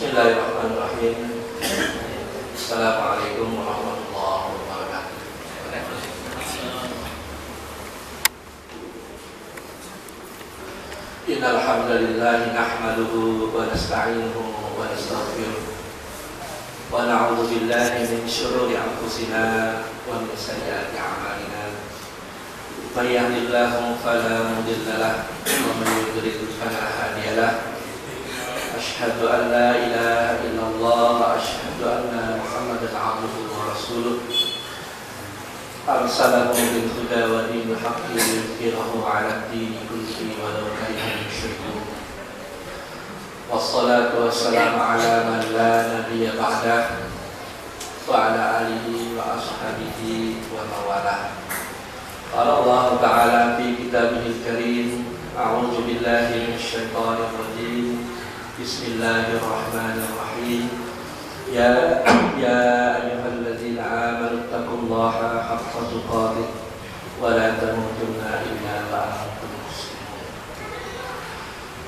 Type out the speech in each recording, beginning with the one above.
Bismillahirrahmanirrahim. Assalamualaikum warahmatullahi wabarakatuh. Innal hamdalillah nahmaduhu wa nasta'inuhu wa nastaghfiruh wa na'udzu billahi min shururi anfusina wa min sayyiati a'malina. May yahdihillahu fala mudilla lahu wa may yudlil fala hadiya lahu. Asyhadu an la ilaha illallah wa asyhadu anna Muhammadan abduhu wa rasuluh. Arsalahu bil huda wa dinil haqqi liyudhhirahu 'ala ad-dini kullihi walau karihal musyrikun. Wassalatu wassalamu 'ala man la nabiyya ba'dah wa 'ala alihi wa ashabihi wa mawalah. Qala Allah ta'ala fi kitabihil karim, a'udzu billahi minasyaitonir rajim. Bismillahirrahmanirrahim. Ya ayyuhalladzina amanu taqullaha haqqa tuqatih wa la tamutunna illa wa antum muslimun.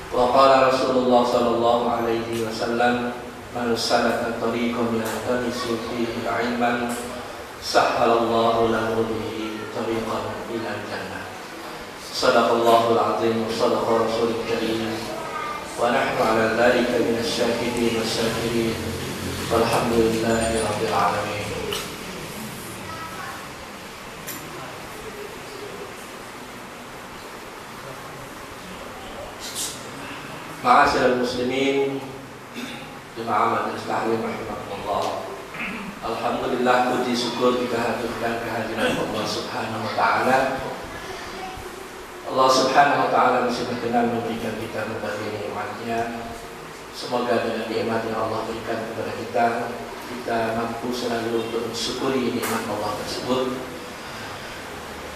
Wa qala Rasulullah sallallahu alaihi wasallam, man salaka tariqan yaltamisu fihi 'ilman sahhalallahu lahu bihi tariqan ila jannah. Shadaqallahul 'azim wa shadaqa rasulul karim. Wa nahnu 'ala dzalika minasyahidin wasyakirin. Walhamdulillahi rabbil alamin. Ma'asyiral muslimin, jemaah majelis taklim rahimakumullah. Alhamdulillah, puji syukur kita haturkan kehadiran Allah Subhanahu wa taala. Allah Subhanahu wa taala masih berkenan memberikan kita berbagai nikmat-Nya. Semoga dengan nikmat yang Allah berikan kepada kita mampu selalu untuk mensyukuri nikmat Allah tersebut.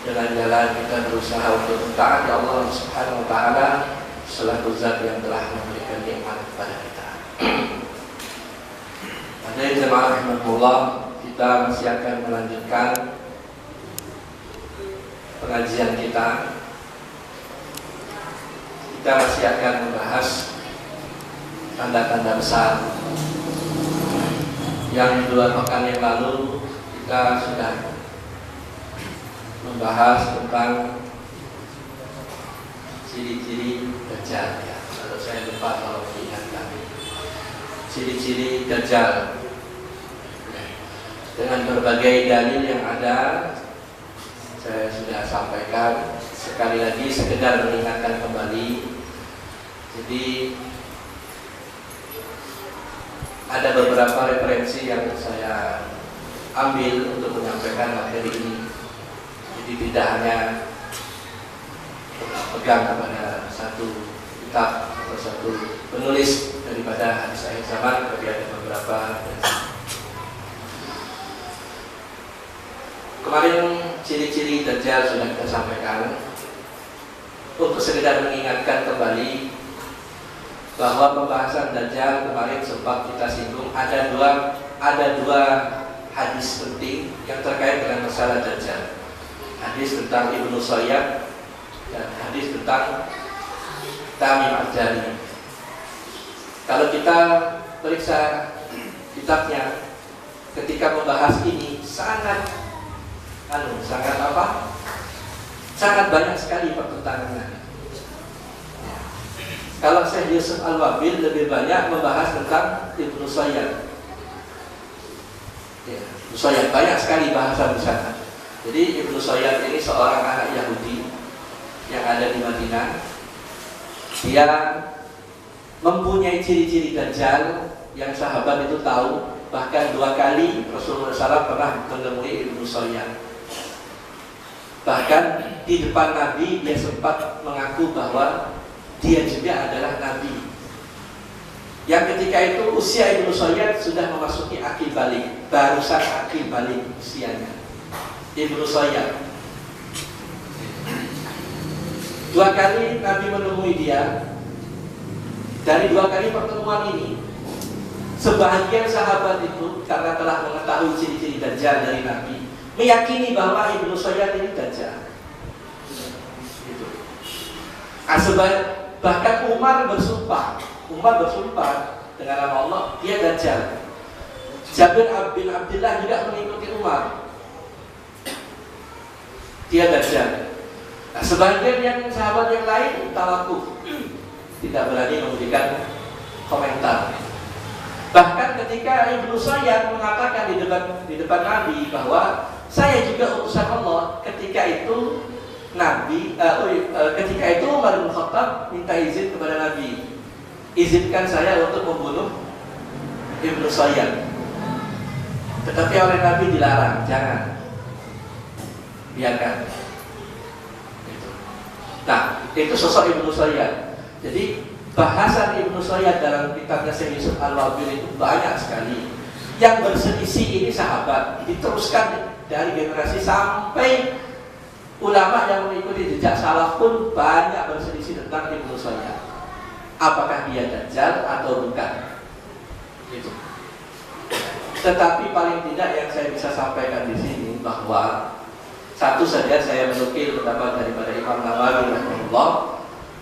Jalan-jalan kita berusaha untuk mentaati Allah Subhanahu wa taala selaku zat yang telah memberikan nikmat kepada kita. Pada jemaah rahimakumullah, kita masih akan melanjutkan pengajian kita. Kita masih akan membahas tanda-tanda besar yang 2 pekan yang lalu kita sudah membahas tentang ciri-ciri Dajjal, ya. Kalau saya lupa kalau diingatkan ciri-ciri Dajjal dengan berbagai dalil yang ada. Saya sudah sampaikan, sekali lagi sekedar mengingatkan kembali. Jadi ada beberapa referensi yang saya ambil untuk menyampaikan materi ini. Jadi tidak hanya pegang kepada satu kitab atau satu penulis daripada hadis akhir zaman, tapi ada beberapa. Kemarin ciri-ciri Dajjal sudah kita sampaikan. Untuk sekedar mengingatkan kembali bahwa pembahasan Dajjal kemarin sempat kita singgung, ada dua hadis penting yang terkait dengan masalah Dajjal. Hadis tentang Ibnu Sayyad dan hadis tentang Tamim Al-Jari. Kalau kita periksa kitabnya, ketika membahas ini sangat banyak sekali pertentangan. Kalau Syekh Yusuf Al-Wabil lebih banyak membahas tentang Ibnu Sayyad. Ibnu Sayyad banyak sekali bahasa di sana. Jadi Ibnu Sayyad ini seorang anak Yahudi yang ada di Madinah. Dia mempunyai ciri-ciri Dajjal yang sahabat itu tahu. Bahkan 2 kali Rasulullah SAW pernah menemui Ibnu Sayyad. Bahkan di depan Nabi dia sempat mengaku bahwa dia juga adalah Nabi. Yang ketika itu usia Ibnu Sayyad sudah memasuki akil balik, barusan akil balik usianya Ibnu Sayyad. 2 kali Nabi menemui dia. Dari 2 kali pertemuan ini, sebahagian sahabat itu karena telah mengetahui ciri-ciri Dajjal dari Nabi, meyakini bahwa Ibnu Sayyad ini Dajjal. Bahkan Umar bersumpah dengan nama Allah, dia Dajjal. Jabir bin Abdullah juga mengikuti Umar, dia Dajjal. Nah, sebagian yang sahabat yang lain tawakuf, tidak berani memberikan komentar. Bahkan ketika Ibnu Sayyad mengatakan di depan Nabi bahwa saya juga utusan Allah, ketika itu ketika itu Umar bin Khattab minta izin kepada Nabi, izinkan saya untuk membunuh Ibnu Sayyad. Tetapi oleh Nabi dilarang, jangan, biarkan. Nah, itu sosok Ibnu Sayyad. Jadi bahasan Ibnu Sayyad dalam kitabnya Syekh Yusuf Al-Wabil itu banyak sekali. Yang berselisih ini sahabat, diteruskan dari generasi sampai ulama yang mengikuti jejak salaf pun banyak berselisih tentang Ibnu Sayyad. Apakah dia Dajjal atau bukan? Gitu. Tetapi paling tidak yang saya bisa sampaikan di sini bahwa satu saja saya menukil pendapat daripada Imam Nawawi rahimahullah,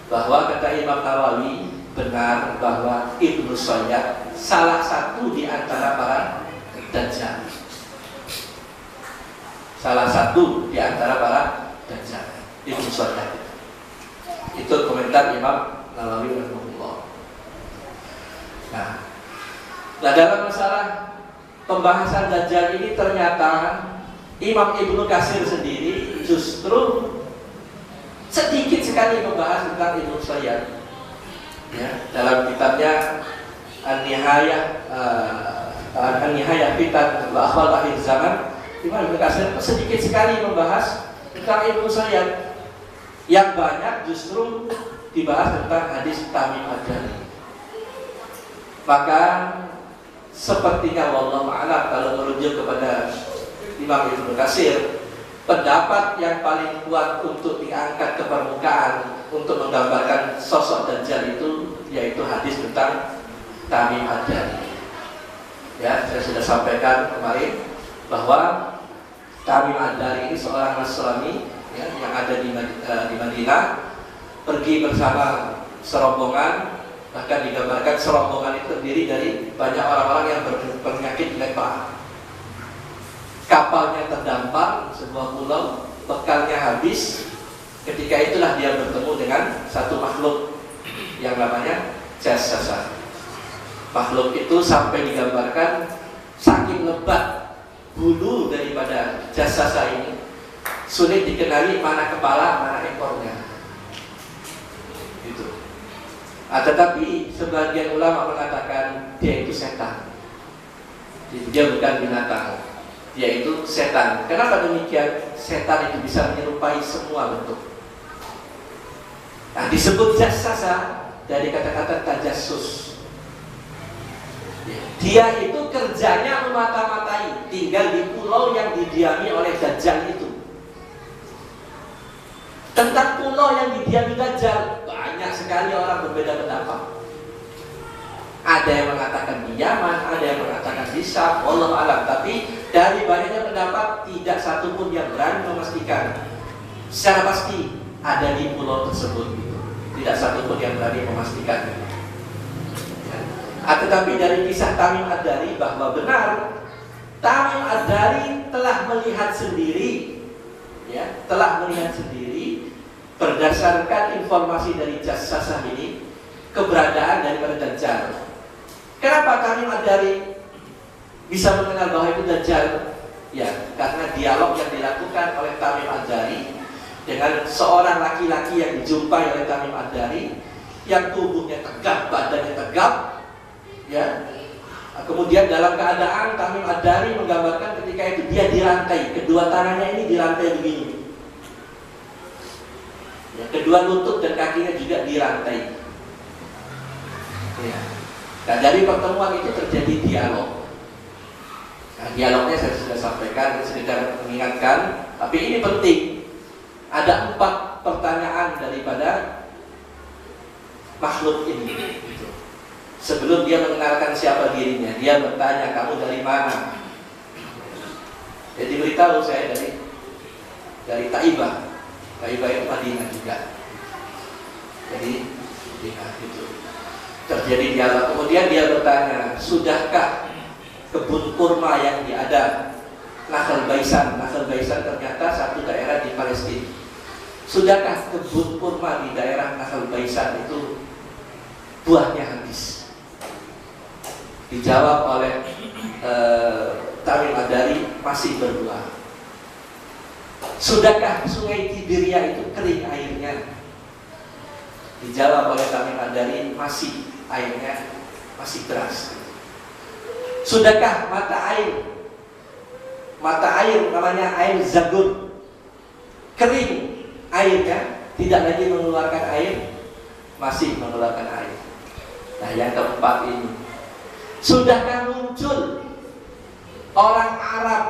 bahwa kata Imam Nawawi benar bahwa Ibnu Sayyad salah satu di antara para Dajjal. Salah satu di antara para Dajjal, Ibnu Sayyad. Itu komentar Imam Nawawi rahimahullah. Nah, dalam masalah pembahasan Dajjal ini ternyata Imam Ibnu Katsir sendiri justru sedikit sekali membahas tentang Ibnu Sayyad. Ya, dalam kitabnya An-Nihayah Fitan wa Akhwal Akhir Zaman, Imam Ibnu Katsir sedikit sekali membahas tentang Ibnu Sayyad. Yang banyak justru dibahas tentang hadis Tamim Ad-Dari. Maka sepertinya wallahu a'lam, kalau merujuk kepada Imam Ibnu Katsir, pendapat yang paling kuat untuk diangkat ke permukaan untuk menggambarkan sosok Dajjal itu yaitu hadis tentang Tamim Ad-Dari. Ya, saya sudah sampaikan kemarin bahwa Tamim Ad-Dari ini seorang Nasrani ya, yang ada di Madinah, pergi bersama serombongan. Bahkan digambarkan serombongan itu terdiri dari banyak orang-orang yang berpenyakit lepra. Kapalnya terdampar sebuah pulau, bekalnya habis. Ketika itulah dia bertemu dengan satu makhluk yang namanya Jassasa. Makhluk itu sampai digambarkan saking lebat bulu daripada Jassasa ini, sulit dikenali mana kepala, mana ekornya. Tetapi sebagian ulama mengatakan dia itu setan. Dia bukan binatang, dia itu setan. Kenapa demikian? Setan itu bisa menyerupai semua bentuk. Nah, disebut Jassasa dari kata-kata tajassus. Dia itu kerjanya memata-matai, tinggal di pulau yang didiami oleh Dajjal itu. Tentang pulau yang didiami Dajjal, banyak sekali orang berbeda pendapat. Ada yang mengatakan di Yaman, ada yang mengatakan di Syam, wallahu a'lam. Tapi dari banyaknya pendapat, tidak satu pun yang berani memastikan secara pasti ada di pulau tersebut. Tidak satu pun yang berani memastikan. Tetapi dari kisah Tamim Ad-Dari bahwa benar Tamim Ad-Dari telah melihat sendiri, ya, telah melihat sendiri berdasarkan informasi dari Jassasa ini keberadaan daripada Dajjal. Kenapa Tamim Ad-Dari bisa mengenal bahwa itu Dajjal? Ya, karena dialog yang dilakukan oleh Tamim Ad-Dari dengan seorang laki-laki yang dijumpai oleh Tamim Ad-Dari, yang tubuhnya tegap, badannya tegap, ya. Kemudian dalam keadaan Tamim Ad-Dari menggambarkan ketika itu dia dirantai, kedua tangannya ini dirantai begini. Ya, kedua lutut dan kakinya juga dirantai. Ya. Nah, dari pertemuan itu terjadi dialog. Nah, dialognya saya sudah sampaikan, sekedar mengingatkan. Tapi ini penting. Ada 4 pertanyaan daripada makhluk ini. Sebelum dia mengenalkan siapa dirinya, dia bertanya, kamu dari mana? Jadi beritahu saya dari Taibah. Taibah itu Madinah juga. Jadi Madinah itu. Terjadi dialog. Kemudian dia bertanya, sudahkah kebun kurma yang ada Nakhl Baisan? Nakhl Baisan ternyata satu daerah di Palestina. Sudahkah kebun kurma di daerah Nakhl Baisan itu buahnya habis? Dijawab oleh Tamim Ad-Dari, masih berbuah. Sudahkah sungai Tiberia itu kering airnya? Dijawab oleh Tamim Ad-Dari, masih, airnya masih deras. Sudahkah mata air namanya air Zagun kering airnya, tidak lagi mengeluarkan air? Masih mengeluarkan air. Nah, yang keempat ini, sudahkah muncul orang Arab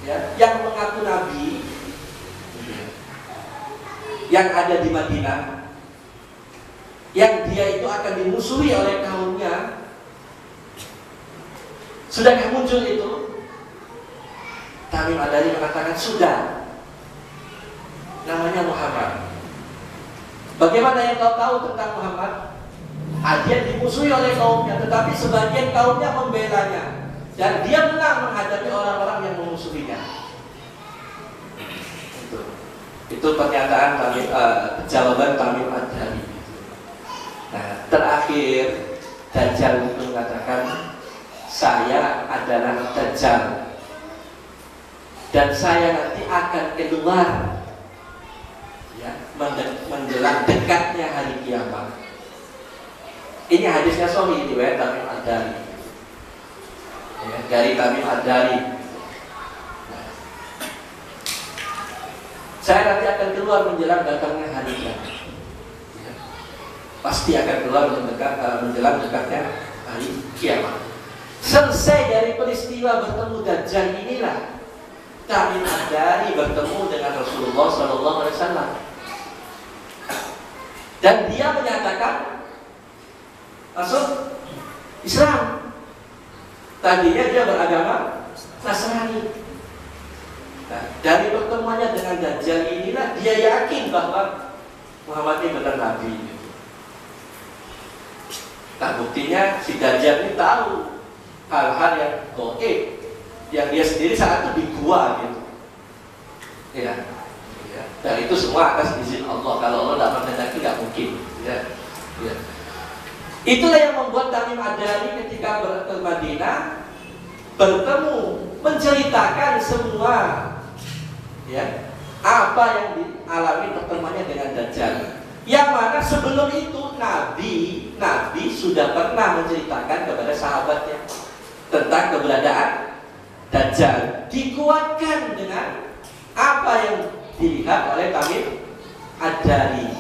ya, yang mengaku nabi yang ada di Madinah, yang dia itu akan dimusuhi oleh kaumnya? Sudahkah muncul itu? Tamim Ad-Dari mengatakan sudah. Namanya Muhammad. Bagaimana yang kau tahu tentang Muhammad? Dia dimusuhi oleh kaumnya, tetapi sebagian kaumnya membelanya, dan dia menang menghadapi orang-orang yang memusuhinya. Itu pernyataan jawaban Tamim Ad-Dari. Nah, terakhir Dajjal itu mengatakan, saya adalah Dajjal dan saya nanti akan keluar ya, menjelang dekatnya hari kiamat. Ini hadisnya sahih riwayat Tamim Ad-Dari ya, dari Tamim Ad-Dari. Nah, saya nanti akan keluar menjelang datangnya hari kiamat ya, pasti akan keluar menjelang dekatnya hari kiamat. Selesai dari peristiwa bertemu Dajjal inilah Tamim Ad-Dari bertemu dengan Rasulullah SAW, dan dia menyatakan masuk Islam. Tadinya dia beragama Nasrani. Nah, dari pertemuannya dengan Dajjal inilah dia yakin bahwa Muhammad ini benar nabi. Nah, buktinya si Dajjal ini tahu hal-hal yang goib yang dia sendiri saat itu di gua gitu ya. Dan itu semua atas izin Allah. Kalau Allah tidak menghendaki tidak mungkin ya. Itulah yang membuat Tamim Ad-Dari ketika ke Madinah bertemu, menceritakan semua ya, apa yang dialami pertemuannya dengan Dajjal, yang mana sebelum itu Nabi sudah pernah menceritakan kepada sahabatnya tentang keberadaan Dajjal, dikuatkan dengan apa yang dilihat oleh Tamim Ad-Dari.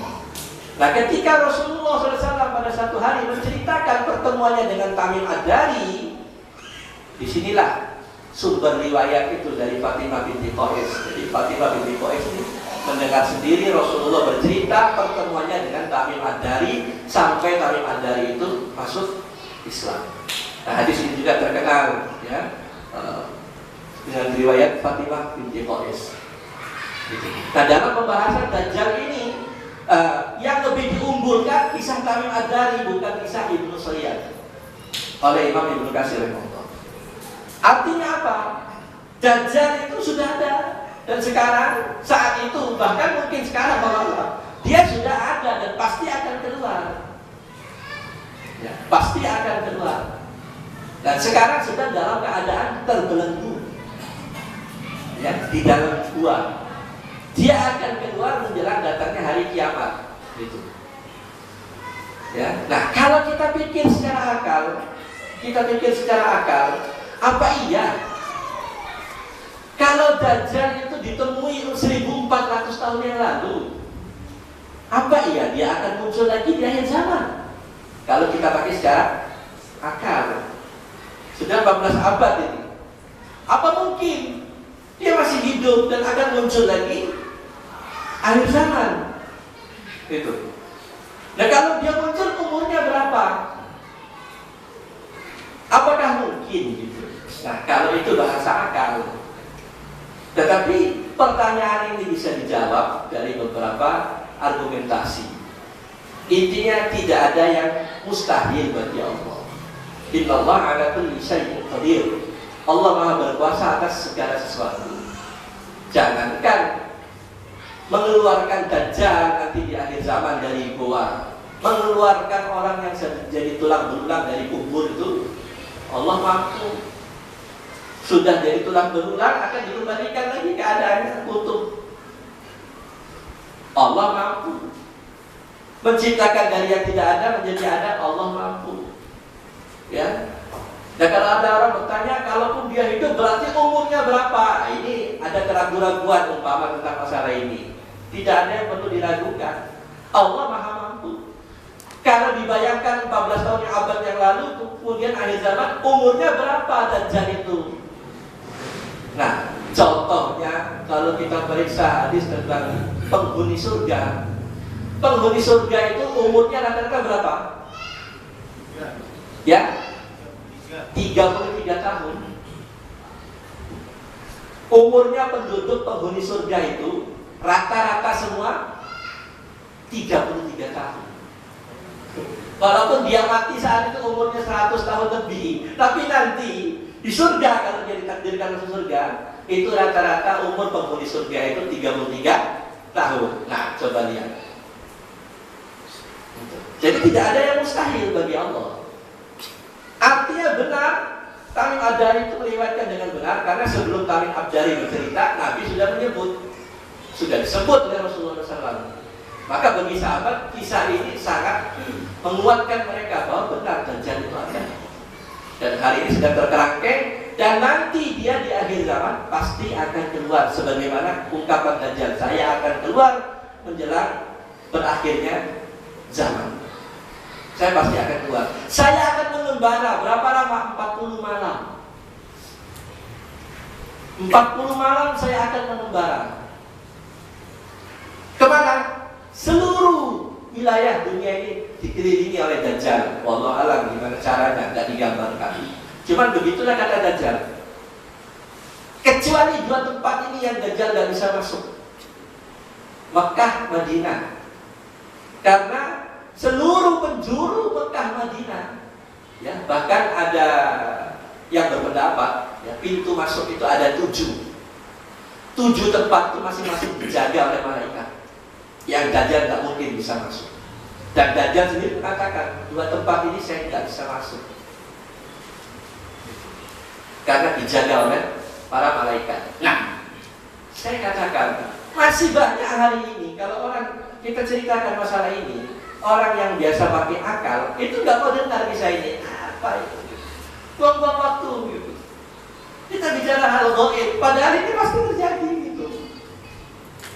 Nah, ketika Rasulullah SAW pada satu hari menceritakan pertemuannya dengan Tamim Ad-Dari, disinilah sumber riwayat itu dari Fatimah binti Qais. Jadi Fatimah binti Qais ini mendengar sendiri Rasulullah bercerita pertemuannya dengan Tamim Ad-Dari sampai Tamim Ad-Dari itu masuk Islam. Nah, hadis ini juga terkenal ya, dengan riwayat Fatimah binti Qais. Nah, dalam pembahasan Dajjal ini yang lebih diunggulkan kisah Tamim Ad-Dari, bukan kisah Ibnu Sayyad oleh Imam Ibnu Katsir. Artinya apa? Dajjal itu sudah ada, dan sekarang saat itu, bahkan mungkin sekarang bahwa dia sudah ada dan pasti akan keluar ya, pasti akan keluar. Dan sekarang sedang dalam keadaan terbelenggu ya, di dalam gua. Dia akan keluar menjelang datangnya hari kiamat gitu. Ya. Nah, kalau kita pikir secara akal, apa iya kalau Dajjal itu ditemui 1400 tahun yang lalu, apa iya dia akan muncul lagi di akhir zaman? Kalau kita pakai secara akal, sudah 14 abad ini, apa mungkin dia masih hidup dan akan muncul lagi akhir zaman? Itu. Nah, kalau dia muncul umurnya berapa? Apakah mungkin gitu? Nah, kalau itu bahasa akal. Tetapi pertanyaan ini bisa dijawab dari beberapa argumentasi. Intinya tidak ada yang mustahil bagi Allah. Innallaha ala kulli syai'in qadir. Allah Maha berkuasa atas segala sesuatu. Jangankan mengeluarkan Dajjal nanti di akhir zaman dari goa, mengeluarkan orang yang jadi tulang belulang dari kubur itu, Allah mampu. Sudah jadi tulang belulang akan dikembalikan lagi keadaannya utuh. Allah mampu. Menciptakan dari yang tidak ada menjadi ada, Allah mampu. Ya. Dan kalau ada orang bertanya, kalaupun dia hidup berarti umurnya berapa? Ini ada keraguan-keraguan umpama tentang masalah ini. Tidak ada yang perlu diragukan. Allah Maha mampu. Kalau dibayangkan 14 tahun yang abad yang lalu, kemudian akhir zaman, umurnya berapa Dajjal itu? Nah, contohnya kalau kita periksa hadis tentang penghuni surga. Penghuni surga itu umurnya rata-rata berapa? Ya? 33 tahun. Umurnya penduduk penghuni surga itu rata-rata semua 33 tahun. Walaupun dia mati saat itu umurnya 100 tahun lebih, tapi nanti di surga, kalau dia ditakdirkan masuk surga, itu rata-rata umur penghuni surga itu 33 tahun. Nah, coba lihat. Jadi tidak ada yang mustahil bagi Allah. Artinya benar, Tamim Ad-Dari itu meriwayatkan dengan benar, karena sebelum Tamim Ad-Dari bercerita, Nabi sudah menyebut, sudah disebut oleh Rasulullah SAW. Maka bagi sahabat, kisah ini sangat menguatkan mereka bahwa benar Dajjal itu ada. Dan hari ini sedang terkerangkeng, dan nanti dia di akhir zaman pasti akan keluar, sebagaimana ungkapan Dajjal, saya akan keluar menjelang berakhirnya zaman. Saya pasti akan keluar. Saya akan mengembara. Berapa lama? 40 malam. 40 malam saya akan mengembara. Kemana? Seluruh wilayah dunia ini dikelilingi oleh Dajjal. Wallahu a'lam gimana caranya, tidak digambarkan. Cuman begitulah kata Dajjal. Kecuali dua tempat ini yang Dajjal tidak bisa masuk, Mekah, Madinah. Karena seluruh penjuru Mekah, Madinah, ya, bahkan ada yang berpendapat, ya, pintu masuk itu ada 7 tempat itu masing-masing dijaga oleh malaikat. Yang Dajjal tidak mungkin bisa masuk. Dan Dajjal sendiri mengatakan, 2 tempat ini saya tidak bisa masuk, karena dijaga oleh para malaikat. Nah, saya katakan, masih banyak hari ini, kalau orang kita ceritakan masalah ini, orang yang biasa pakai akal itu nggak mau dengar kisah ini. Apa itu? Buang-buang waktu gitu. Kita bicara hal gaib, padahal ini pasti terjadi gitu.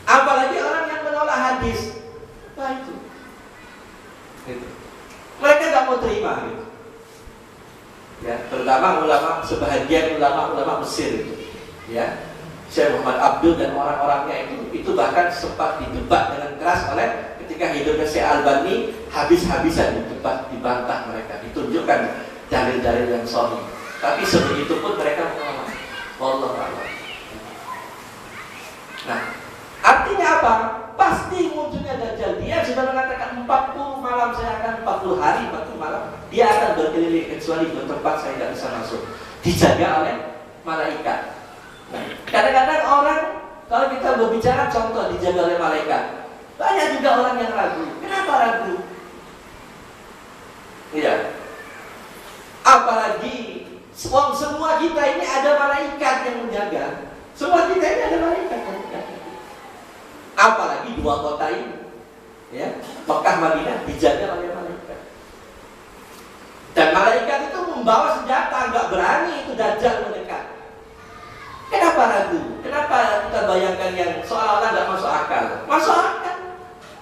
Apalagi orang yang menolak hadis, apa itu? Gitu. Mereka nggak mau terima gitu. Ya, terutama ulama, sebahagian ulama Mesir itu, ya, Syekh Muhammad Abdul dan orang-orangnya itu bahkan sempat didebat dengan keras oleh, ketika hidupnya Syekh Albani, habis-habisan didebat, dibantah mereka, ditunjukkan dalil-dalil yang sahih. Tapi sebegitu pun mereka menolak. Wallahu a'lam. Nah, artinya apa? Pasti munculnya Dajjal. Dia sudah mengatakan 40 malam saya akan, 40 hari, 40 malam dia akan berkeliling, kecuali di tempat saya tidak bisa masuk, dijaga oleh malaikat. Nah, kadang-kadang orang, kalau kita berbicara contoh dijaga oleh malaikat, banyak juga orang yang ragu. Kenapa ragu? Iya. Apalagi semua kita ini ada malaikat yang menjaga. Semua kita ini ada malaikat yang menjaga. Apalagi 2 kota ini, ya, Mekah, Madinah, dijaga oleh malaikat. Dan malaikat itu membawa senjata, nggak berani itu Dajjal mendekat. Kenapa ragu? Kenapa kita bayangkan yang seolah-olah nggak masuk akal? Masuk akal.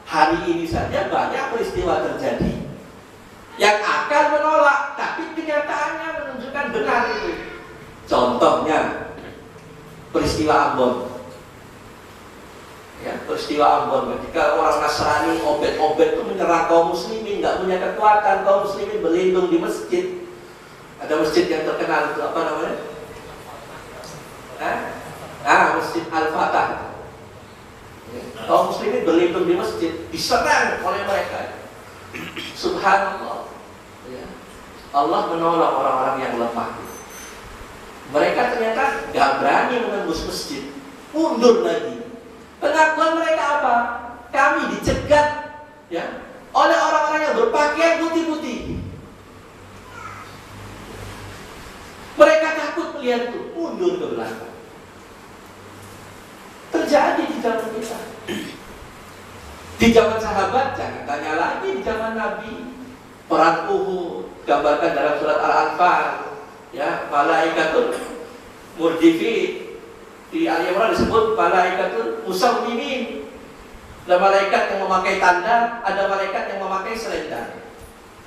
Hari ini saja banyak peristiwa terjadi yang akal menolak, tapi kenyataannya menunjukkan benar itu. Contohnya peristiwa Ambon. Ya, peristiwa Ambon, ketika orang Nasrani obet-obet itu menyerang kaum muslimin, nggak punya kekuatan, kaum muslimin berlindung di masjid. Ada masjid yang terkenal itu apa namanya? Masjid Al-Fatah. Kaum muslimin berlindung di masjid, diserang oleh mereka. Subhanallah, ya. Allah menolong orang-orang yang lemah. Mereka ternyata gak berani menembus masjid, mundur lagi. Pengakuan mereka apa? Kami dicegat, ya, oleh orang-orang yang berpakaian putih-putih. Mereka takut melihat itu, mundur ke belakang. Terjadi di zaman kita. Di zaman sahabat, jangan tanya lagi di zaman Nabi. Perang Uhud, gambarkan dalam surat Al-Anfal, ya, malaikatul murdifin. Di Ali Imran disebut malaikatul musawwimin. Ada malaikat yang memakai tanda, ada malaikat yang memakai selendang.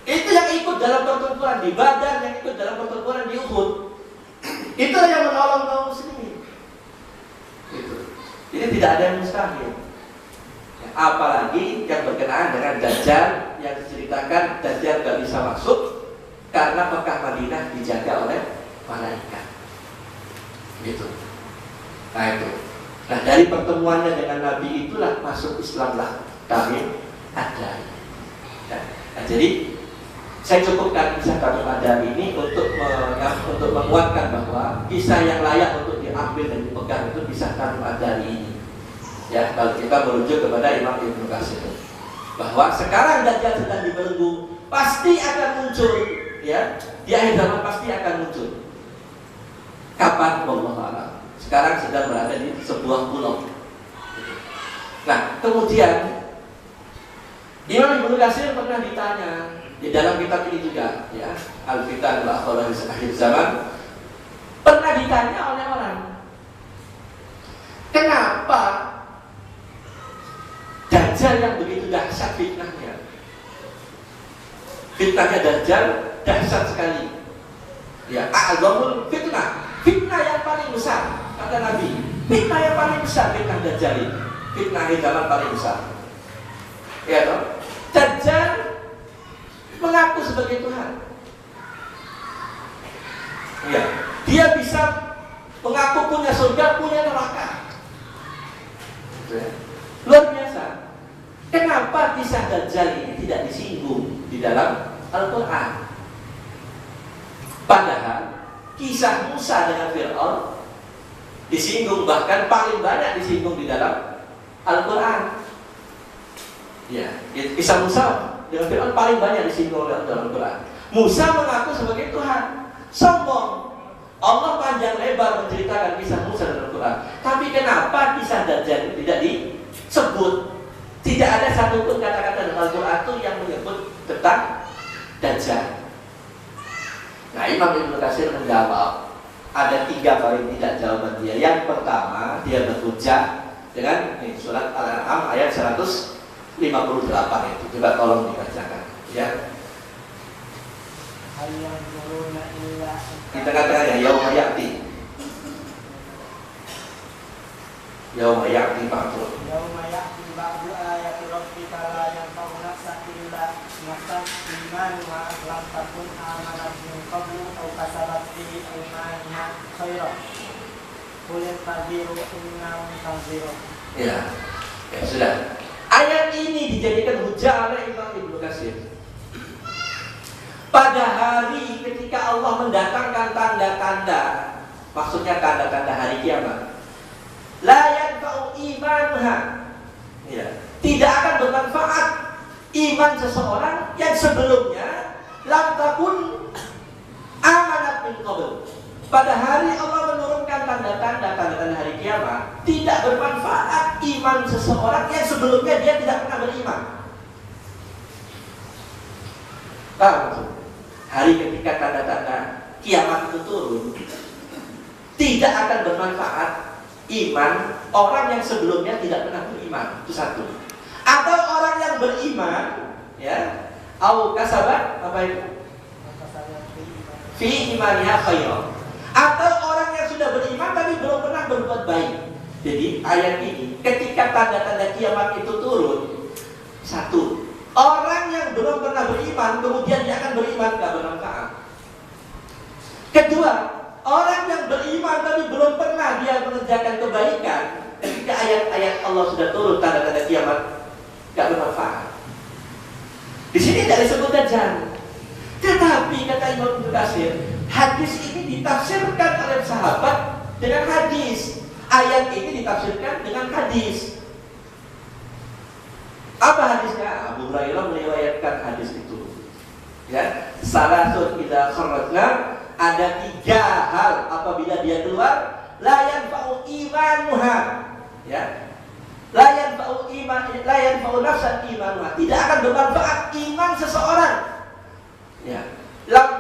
Itu yang ikut dalam pertempuran di Badar, yang ikut dalam pertempuran di Uhud. Itu yang menolong kaum muslimin. Gitu. Jadi tidak ada yang mustahil. Ya, apalagi yang berkenaan dengan Dajjal, yang diceritakan Dajjal gak bisa masuk karena Mekah Madinah dijaga oleh malaikat. Gitu. Nah itu. Nah dari pertemuannya dengan Nabi itulah masuk Islamlah kami ada. Nah jadi saya cukupkan kisah Tamim Ad-Dari ini untuk menguatkan bahwa kisah yang layak untuk diambil dan dipegang itu kisah Tamim Ad-Dari ini. Ya, kalau kita merujuk kepada Imam Ibnu Katsir, bahwa sekarang Dajjal sedang dibelenggu, pasti akan muncul, ya, di akhir zaman pasti akan muncul. Kapan? Wallahu a'lam. Sekarang sedang berada di sebuah pulau. Nah, kemudian Imam Ibnu Katsir pernah ditanya di dalam kitab ini juga, ya, Al-Fitan wa Akhbarul Akhir Zaman, pernah ditanya oleh orang, kenapa Dajjal yang begitu dahsyat fitnahnya? Fitnahnya Dajjal dahsyat sekali. Ya, a'zamul fitnah, fitnah yang paling besar, kata Nabi. Fitnah yang paling besar, fitnah Dajjal ini. Fitnah zaman paling besar. Ya toh? Dajjal mengaku sebagai Tuhan. Ya, dia bisa mengaku punya surga, punya neraka. Luar biasa. Kenapa kisah Dajjal ini tidak disinggung di dalam Al-Quran? Padahal kisah Musa dengan Fir'aun disinggung, bahkan paling banyak disinggung di dalam Al-Quran. Ya, kisah Musa dengan Fir'aun paling banyak disinggung dalam Al-Quran. Musa mengaku sebagai Tuhan, sombong. Allah panjang lebar menceritakan kisah Musa dalam Al-Quran. Tapi kenapa kisah Dajjal itu tidak disebut? Tidak ada satupun kata-kata dalam Al-Quran itu yang menyebut tentang Dajjal. Nah, Imam Ibnu Katsir menjawab, ada 3 paling tidak jawaban dia. Yang pertama, dia berhujjah dengan surat Al-An'am ayat 158 itu. Coba tolong dibacakan, ya. Di tengah-tengahnya yauma ya'ti. Yauma ya'ti ba'du. Yauma ya'ti ba'du ayati rabbika la yanfa'u nafsan illa imanuha lam takun amanat min qablu aw kasabat fi imaniha khairan. Qul tabiru inna muntaziru. Ya. Ya sudah. Ayat ini dijadikan hujah oleh Imam Ibnu Katsir. Pada hari ketika Allah mendatangkan tanda-tanda, maksudnya tanda-tanda hari kiamat, la yanfa'u imanuha, ya, tidak akan bermanfaat iman seseorang yang sebelumnya lam takun amanat min qabl. Pada hari Allah menurunkan tanda-tanda hari kiamat, tidak bermanfaat iman seseorang yang sebelumnya dia tidak pernah beriman. Paham? Hari ketika tanda-tanda kiamat itu turun, tidak akan bermanfaat iman orang yang sebelumnya tidak pernah beriman. Itu satu. Atau orang yang beriman, ya, au kasabat, apa itu? Fi imaniha khairan. Atau orang yang sudah beriman tapi belum pernah berbuat baik. Jadi ayat ini ketika tanda-tanda kiamat itu turun, satu, orang yang belum pernah beriman kemudian dia akan beriman, tidak bermanfaat. Kedua, orang yang beriman tapi belum pernah dia mengerjakan kebaikan, ketika ayat-ayat Allah sudah turun tanda-tanda kiamat, tidak bermanfaat. Di sini tidak disebut Dajjal. Tetapi kata Imam Ibnu Katsir, hadis ini ditafsirkan oleh sahabat dengan hadis. Ayat ini ditafsirkan dengan hadis. Apa hadisnya? Abu Hurairah meriwayatkan hadis itu. Ya, salasun idza kharajna, ada 3 hal apabila dia keluar, la yanfa'u imanuha. Ya. La yanfa'u nafsan imanuha. Tidak akan bermanfaat iman seseorang. Ya. Lam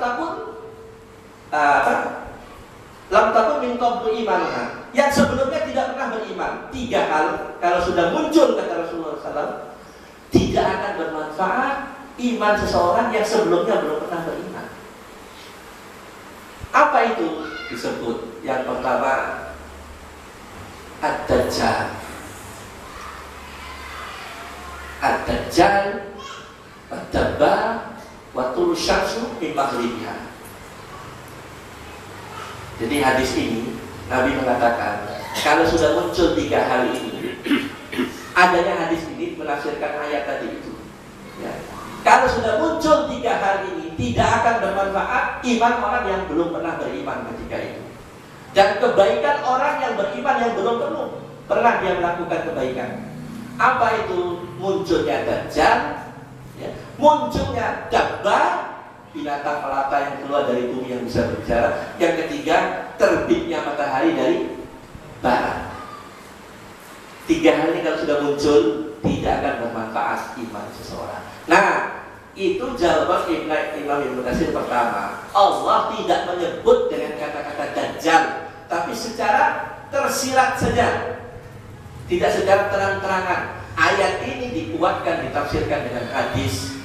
takun min qablu imanuha. Yang sebelumnya tidak pernah beriman. 3 hal kalau sudah muncul kata Rasulullah SAW, tidak akan bermanfaat iman seseorang yang sebelumnya belum pernah beriman. Apa itu? Disebut yang pertama Ad-Dajjal. Ad-Dajjal Ad-Dabba wa tul syamsu min maghribiha. Jadi hadis ini Nabi mengatakan kalau sudah muncul 3 hal ini, adanya hadis ini menafsirkan ayat tadi itu. Ya. Kalau sudah muncul 3 hal ini, tidak akan bermanfaat iman orang yang belum pernah beriman ketika itu. Dan kebaikan orang yang beriman yang belum pernah dia melakukan kebaikan. Apa itu? Munculnya Dajjal, ya. Munculnya Dabba, binatang melata yang keluar dari bumi yang bisa berbicara. Yang ketiga, terbitnya matahari dari barat. 3 hal ini kalau sudah muncul, tidak akan bermanfaat iman seseorang. Nah, itu jawaban Imam Ibnu Katsir pertama. Allah tidak menyebut dengan kata-kata Dajjal, tapi secara tersirat saja, tidak secara terang-terangan. Ayat ini dikuatkan, ditafsirkan dengan hadis.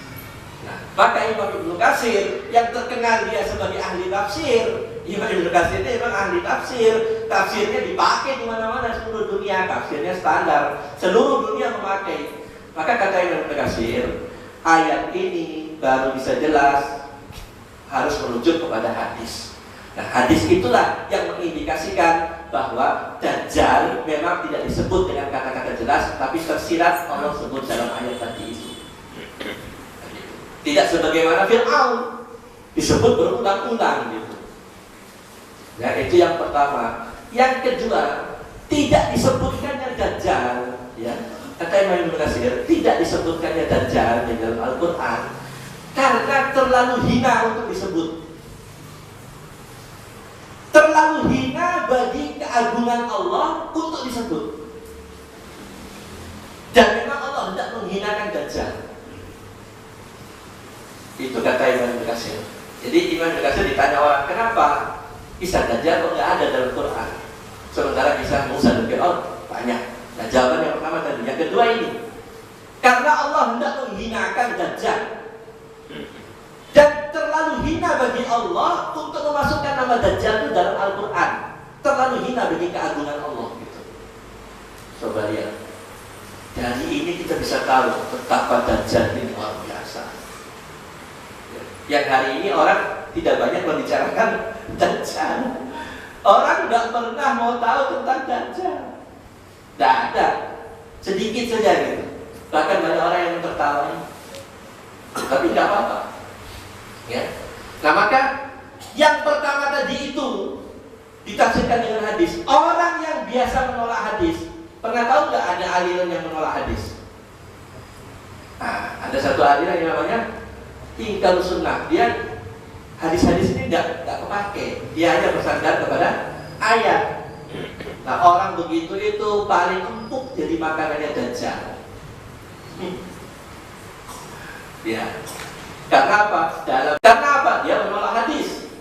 Nah, maka Imam Ibnu Katsir yang terkenal dia sebagai ahli tafsir, Imam Ibnu Katsir ini memang ahli tafsir. Tafsirnya dipakai di mana-mana seluruh dunia, tafsirnya standar, seluruh dunia memakai. Maka kata Imam Ibnu Katsir, ayat ini baru bisa jelas harus merujuk kepada hadis. Nah, hadis itulah yang mengindikasikan bahwa Dajjal memang tidak disebut dengan kata-kata jelas, tapi tersirat Allah sebut dalam ayat tadi itu. Tidak sebagaimana Fir'aun disebut berulang-ulang gitu. Ya, itu yang pertama. Yang kedua, tidak disebutkannya Dajjal, ya. Kata Imam Ibnu Katsir, tidak disebutkannya Dajjal di dalam Al-Qur'an karena terlalu hina untuk disebut. Terlalu hina bagi keagungan Allah untuk disebut. Dan memang Allah hendak menghinakan Dajjal. Itu kata Imam Ibnu Katsir. Jadi Imam Ibnu Katsir ditanya orang, kenapa kisah Dajjal kok nggak ada dalam Quran, sementara kisah Musa dan Fir'aun banyak? Nah, jawaban yang pertama tadi. Yang kedua ini, karena Allah hendak menghinakan Dajjal, dan terlalu hina bagi Allah untuk memasukkan nama Dajjal itu dalam Al-Quran. Terlalu hina bagi keagungan Allah gitu. Coba lihat. Dari ini kita bisa tahu betapa Dajjal ini luar biasa. Yang hari ini orang tidak banyak membicarakan Dajjal. Orang tidak pernah mau tahu tentang Dajjal. Tidak ada. Sedikit saja gitu. Bahkan banyak orang yang tertawai. Tapi tidak apa-apa. Ya. Nah, maka yang pertama tadi itu ditafsirkan dengan hadis. Orang yang biasa menolak hadis, pernah tahu nggak ada aliran yang menolak hadis? Nah, ada satu aliran yang namanya Ingkar Sunnah. Dia hadis-hadis ini nggak kepake. Dia hanya bersandar kepada ayat. Nah, orang begitu itu paling empuk jadi makanannya Dajjal. Ya. Karena apa? Karena apa? Dia menolak hadis.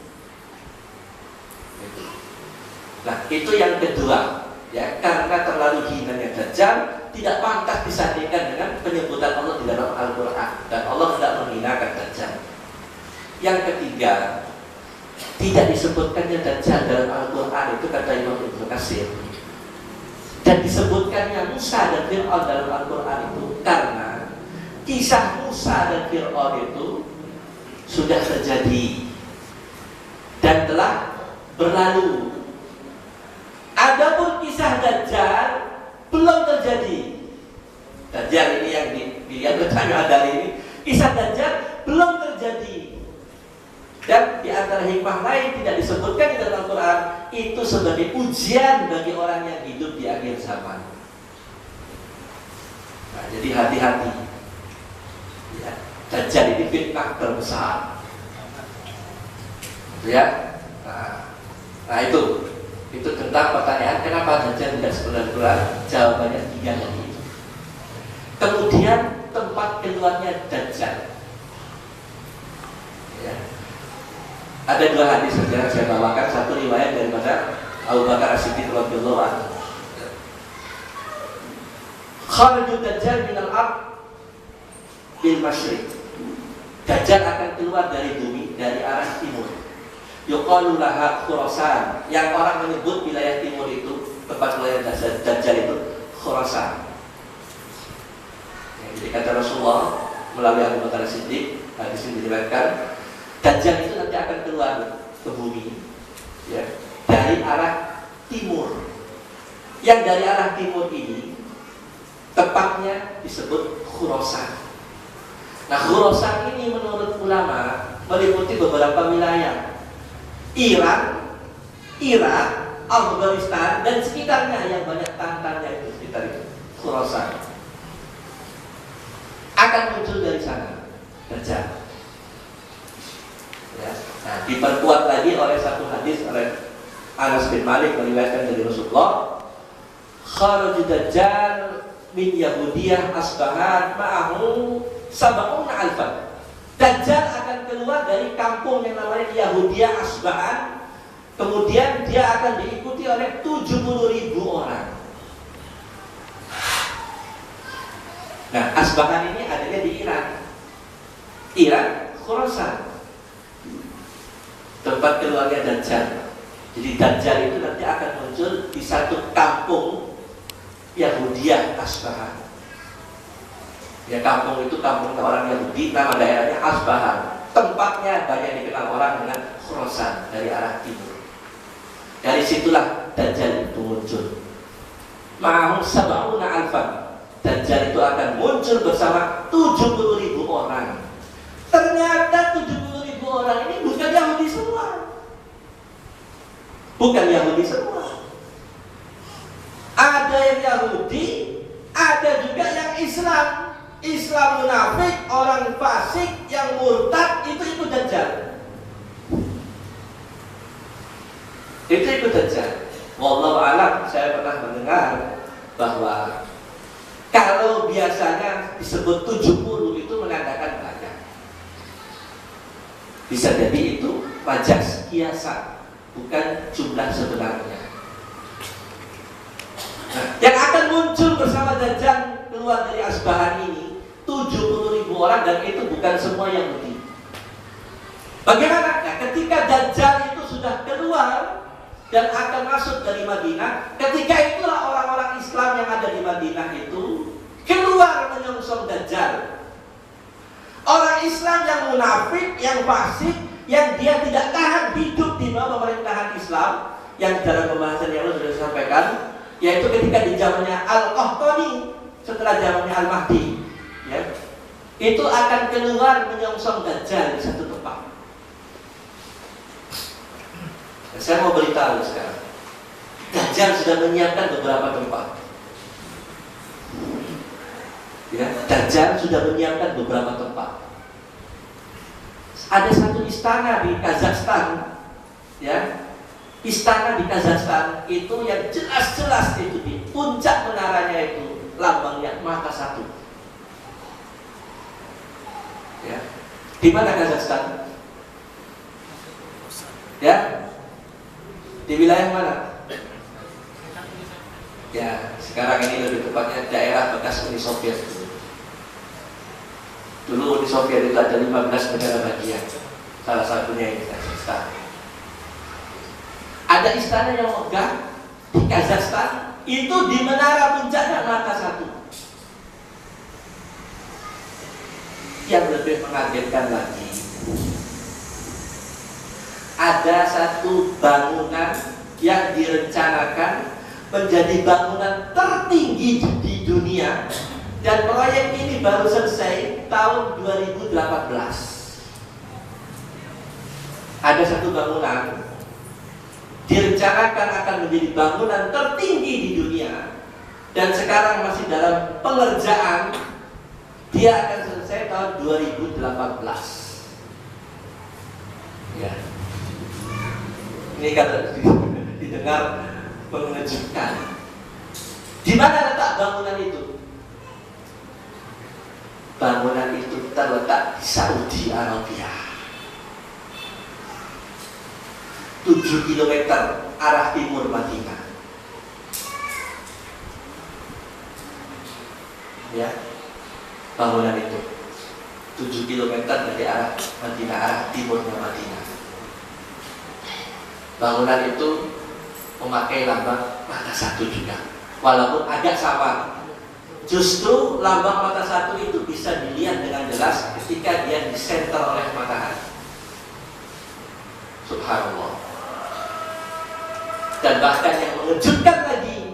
Nah, itu yang kedua. Ya, karena terlalu hinanya Dajjal, tidak pantas disandingkan dengan penyebutan Allah di dalam Al-Quran. Dan Allah tidak menghinakan Dajjal. Yang ketiga, tidak disebutkannya Dajjal dalam Al-Quran, itu kata Imam Ibnu Katsir. Dan disebutkannya Musa dan Fir'aun dalam Al-Quran itu karena kisah Musa dan Fir'aun itu sudah terjadi dan telah berlalu. Adapun kisah Dajjal belum terjadi. Dajjal ini yang dilihat bertanya dari ini Kisah Dajjal belum terjadi. Dan di antara hikmah lain tidak disebutkan di dalam Al-Quran, itu sebagai ujian bagi orang yang hidup di akhir zaman. Nah, jadi hati-hati. Ya, Dajjal ini fitnah terbesar. Ya. Nah itu tentang pertanyaan kenapa Dajjal tidak sebenar Quran. Jawabannya 3 tadi. Kemudian tempat keluarnya Dajjal. Ya. Ada 2 hadis saja saya bawakan. Satu riwayat daripada Abu Bakar As-Siddiq radhiyallahu anhu. Kharaju Dajjal minal ard bil masyriq. Dajjal akan keluar dari bumi dari arah timur. Yuqalu laha Khurasan. Yang orang menyebut wilayah timur itu, tempat wilayah Dajjal itu Khurasan. Ya, jadi kata Rasulullah melalui Abu Bakar As-Siddiq, hadis ini diriwayatkan, Dajjal itu nanti akan keluar ke bumi, ya, dari arah timur. Yang dari arah timur ini tepatnya disebut Khurasan. Nah, Khurasan ini menurut ulama meliputi beberapa wilayah: Iran, Irak, Afghanistan dan sekitarnya yang banyak tantannya itu sekitar itu. Khurasan akan muncul dari sana Dajjal. Ya. Nah, diperkuat lagi oleh satu hadis oleh Anas bin Malik meriwayatkan dari Rasulullah, kharaju Dajjal min Yahudiyah Asbahan ma'ahu sab'una alfan. Dajjal akan keluar dari kampung yang namanya Yahudiyah Asbahan. Kemudian dia akan diikuti oleh 70.000 orang. Nah, Asbahan ini adanya di Iran. Iran, Khurasan, tempat keluarnya Dajjal. Jadi Dajjal itu nanti akan muncul di satu kampung Yahudiyah Asbahan. Ya, kampung itu kampung orang Yahudi, nama daerahnya Asbahan. Tempatnya banyak dikenal orang dengan Khurasan dari arah timur. Dari situlah Dajjal itu muncul. Ma'ahum sab'una alfan. Dajjal itu akan muncul bersama 70.000 orang. Ternyata 70.000 orang ini bukan Yahudi semua. Bukan Yahudi semua. Ada yang Yahudi, ada juga yang Islam. Islam munafik, orang fasik yang murtad, itu ikut Dajjal. Itu ikut Dajjal. Wallahu a'lam, saya pernah mendengar bahwa kalau biasanya disebut 70 itu menandakan banyak. Bisa jadi itu majas kiasan, bukan jumlah sebenarnya. Nah, yang akan muncul bersama Dajjal keluar dari Asbahan ini 70.000 orang, dan itu bukan semua Yahudi. Bagaimana? Nah, ketika Dajjal itu sudah keluar dan akan masuk dari Madinah, ketika itulah orang-orang Islam yang ada di Madinah itu keluar menyongsong Dajjal. Orang Islam yang munafik, yang fasik, yang dia tidak tahan hidup di bawah pemerintahan Islam, yang dalam pembahasan yang sudah disampaikan, yaitu ketika di zamannya Al-Qahtani, setelah zamannya Al-Mahdi, ya, itu akan keluar menyongsong Dajjal di satu tempat. Nah, saya mau beritahu sekarang, Dajjal sudah menyiapkan beberapa tempat. Ya, Dajjal sudah menyiapkan beberapa tempat. Ada satu istana di Kazakhstan, ya, istana di Kazakhstan itu yang jelas-jelas itu di puncak menaranya itu lambangnya mata satu. Ya, di mana Kazakhstan? Ya, di wilayah mana? Ya, sekarang ini lebih tepatnya daerah bekas Uni Soviet. Dulu Uni Soviet itu ada 15 negara bagian. Salah satunya ini Kazakhstan. Ada istana yang megah di Kazakhstan, itu di menara puncaknya mata satu. Yang lebih mengagetkan lagi, ada satu bangunan yang direncanakan menjadi bangunan tertinggi di dunia Dan proyek ini baru selesai tahun 2018. Ada satu bangunan direncanakan akan menjadi bangunan tertinggi di dunia, dan sekarang masih dalam pengerjaan. Dia akan selesai tahun 2018. Ya. Ini kalau didengar mengejutkan. Di mana letak bangunan itu? Bangunan itu terletak di Saudi Arabia. 7 km arah timur Madinah. Ya, bangunan itu 7 km dari arah Madinah, arah timurnya Madinah. Bangunan itu memakai lambang mata satu juga, walaupun agak sama. Justru lambang mata satu itu bisa dilihat dengan jelas ketika dia disenter oleh matahari. Subhanallah. Dan bahkan yang mengejutkan lagi,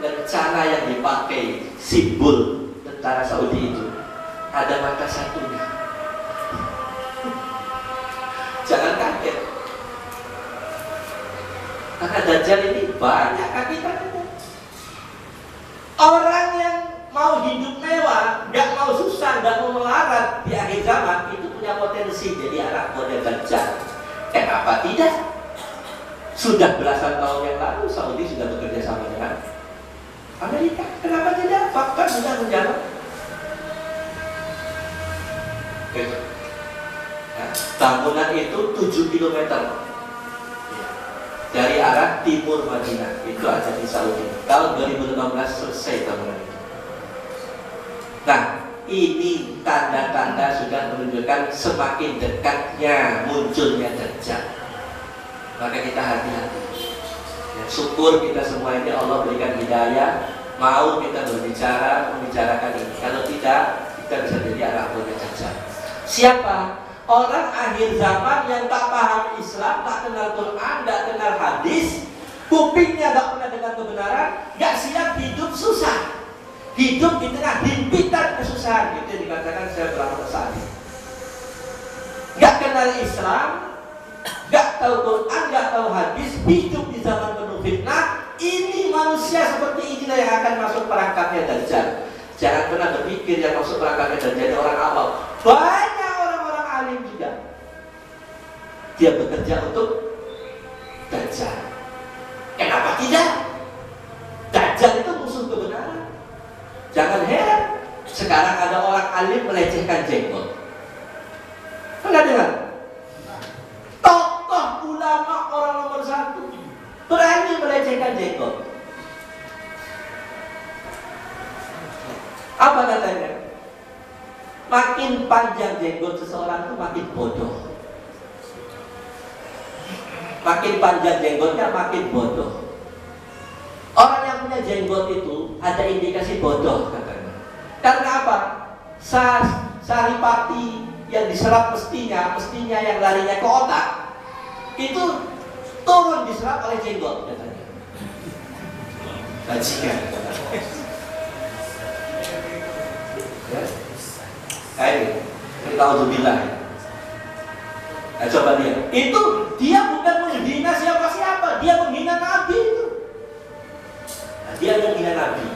rencana yang dipakai simbol tentara Saudi itu ada mata satunya. Jangan kaget, karena Dajjal ini banyak kakitannya. Orang yang mau hidup mewah, nggak mau susah, nggak mau melarat di akhir zaman, itu punya potensi jadi anak buahnya Dajjal. Kenapa tidak? Sudah belasan tahun yang lalu Saudi sudah bekerja sama dengan Amerika. Kenapa tidak? Fakta sudah menjawab. Nah, bangunan itu 7 km dari arah timur Madinah, itu ada di Saudi. Tahun 2015 selesai bangunan itu. Nah, ini tanda-tanda sudah menunjukkan semakin dekatnya munculnya Dajjal. Maka kita hati-hati. Ya, syukur kita semua ini Allah berikan hidayah, mau kita membicarakan ini. Kalau tidak, kita bisa jadi anak buahnya Dajjal. Siapa? Orang akhir zaman yang tak paham Islam, tak kenal Quran, tak kenal hadis, kupingnya tak pernah dengar kebenaran, gak siap hidup susah, hidup di tengah himpitan kesusahan. Itu yang dikatakan saya berapa saat ini. Gak kenal Islam, gak tahu Quran, gak tahu hadis, hidup di zaman penuh fitnah. Ini manusia seperti inilah yang akan masuk perangkapnya Dajjal. Jangan pernah berpikir yang masuk perangkapnya Dajjal orang awam. Banyak alim juga dia bekerja untuk Dajjal. Kenapa tidak? Dajjal itu musuh kebenaran. Jangan heran sekarang ada orang alim melecehkan jenggot. Pernah dengar? Tokoh ulama orang nomor 1 berani melecehkan jenggot. Apa katanya? Makin panjang jenggot seseorang itu makin bodoh. Makin panjang jenggotnya makin bodoh. Orang yang punya jenggot itu ada indikasi bodoh katanya. Karena apa? Saripati yang diserap mestinya yang larinya ke otak itu turun diserap oleh jenggot katanya. Bajingan. Ya. Ayo, kita auzubillah. Nah, coba lihat. Itu dia bukan menghina siapa-siapa, dia menghina Nabi itu. Nah, dia menghina Nabi.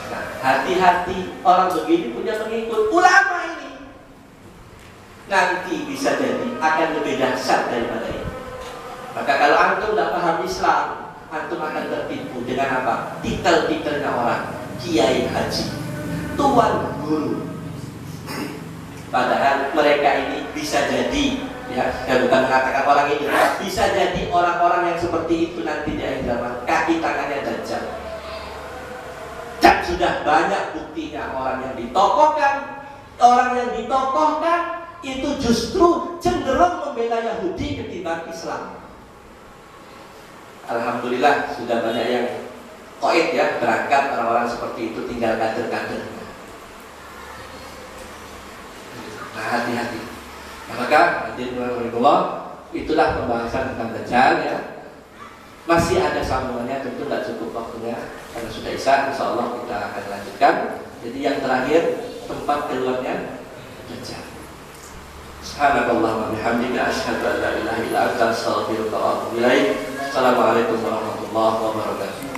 Nah, hati-hati orang begini punya pengikut ulama ini. Nanti bisa jadi akan lebih dahsyat daripada ini. Maka kalau antum tidak paham Islam, antum akan tertipu dengan apa? Titel-titelnya orang, kiai haji, tuan guru. Padahal mereka ini bisa jadi, ya, saya bukan mengatakan orang ini, bisa jadi orang-orang yang seperti itu nanti di akhir zaman, kaki tangannya Dajjal. Dan sudah banyak buktinya orang yang ditokohkan itu justru cenderung membela Yahudi ketimbang Islam. Alhamdulillah sudah banyak yang qaid, ya, berangkat orang-orang seperti itu, tinggal kader-kader. Nah, hati-hati. Nah, maka hadirin rahimakumullah, itulah pembahasan tentang Dajjal, ya. Masih ada sambungannya, tentu tidak cukup waktunya karena sudah sudah Isya, insya Allah kita akan lanjutkan. Jadi yang terakhir tempat keluarnya Dajjal. Subhanakallahumma bihamdika asyhadu an la ilaha illa anta astaghfiruka wa atubu ilaik. Assalamualaikum warahmatullahi wabarakatuh.